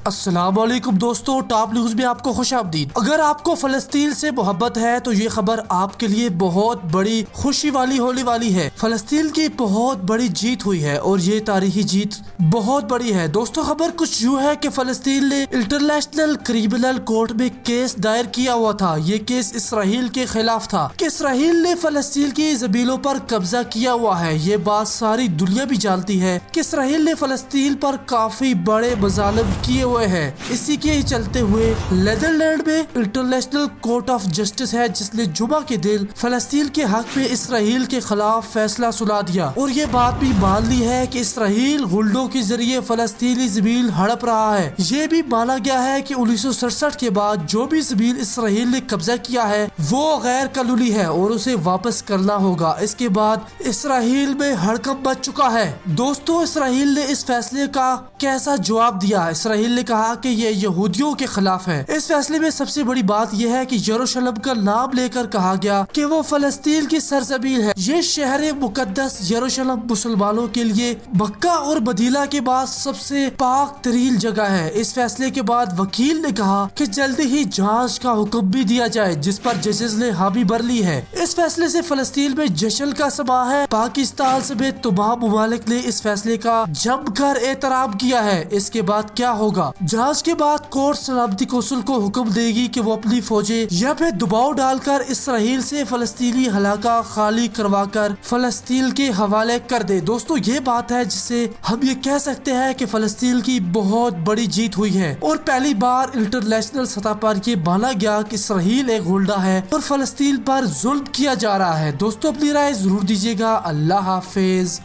السلام علیکم دوستو، ٹاپ نیوز میں آپ کو خوش آمدید۔ اگر آپ کو فلسطین سے محبت ہے تو یہ خبر آپ کے لیے بہت بڑی خوشی والی ہونے والی ہے۔ فلسطین کی بہت بڑی جیت ہوئی ہے اور یہ تاریخی جیت بہت بڑی ہے۔ دوستو خبر کچھ یوں ہے کہ فلسطین نے انٹرنیشنل کریمنل کورٹ میں کیس دائر کیا ہوا تھا۔ یہ کیس اسرائیل کے خلاف تھا کہ اسرائیل نے فلسطین کی زمینوں پر قبضہ کیا ہوا ہے۔ یہ بات ساری دنیا بھی جانتی ہے کہ اسرائیل نے فلسطین پر کافی بڑے مظالم کیے ہوئے ہیں۔ اسی کے چلتے ہوئے نیدرلینڈ میں انٹرنیشنل کورٹ آف جسٹس ہے جس نے جمعہ کے دن فلسطین کے حق میں اسرائیل کے خلاف فیصلہ سنا دیا اور یہ بات بھی مان لی ہے کہ اسرائیل غنڈوں کے ذریعے فلسطینی زمین ہڑپ رہا ہے۔ یہ بھی مانا گیا ہے کہ 1967 کے بعد جو بھی زمین اسرائیل نے قبضہ کیا ہے وہ غیر قانونی ہے اور اسے واپس کرنا ہوگا۔ اس کے بعد اسرائیل میں ہڑکمپ مچ چکا ہے۔ دوستو اسرائیل نے اس فیصلے کا کیسا جواب دیا؟ اسرائیل نے کہا کہ یہ یہودیوں کے خلاف ہے۔ اس فیصلے میں سب سے بڑی بات یہ ہے کہ یروشلم کا نام لے کر کہا گیا کہ وہ فلسطین کی سرزمین ہے۔ یہ شہر مقدس یروشلم مسلمانوں کے لیے مکہ اور مدینہ کے بعد سب سے پاک ترین جگہ ہے۔ اس فیصلے کے بعد وکیل نے کہا کہ جلدی ہی جانچ کا حکم بھی دیا جائے جس پر ججز نے حامی بھر لی ہے۔ اس فیصلے سے فلسطین میں جشن کا سما ہے۔ پاکستان سمیت تمام ممالک نے اس فیصلے کا جم کر احترام کیا ہے۔ اس کے بعد کیا ہوگا؟ جانچ کے بعد کورٹ سلامتی کونسل کو حکم دے گی کہ وہ اپنی فوجیں یا پھر دباؤ ڈال کر اسرائیل سے فلسطینی علاقہ خالی کروا کر فلسطین کے حوالے کر دے۔ دوستو یہ بات ہے جسے ہم یہ کہہ سکتے ہیں کہ فلسطین کی بہت بڑی جیت ہوئی ہے اور پہلی بار انٹرنیشنل سطح پر یہ مانا گیا کہ اسرائیل ایک غنڈہ ہے اور فلسطین پر ظلم کیا جا رہا ہے۔ دوستو اپنی رائے ضرور دیجیے گا۔ اللہ حافظ۔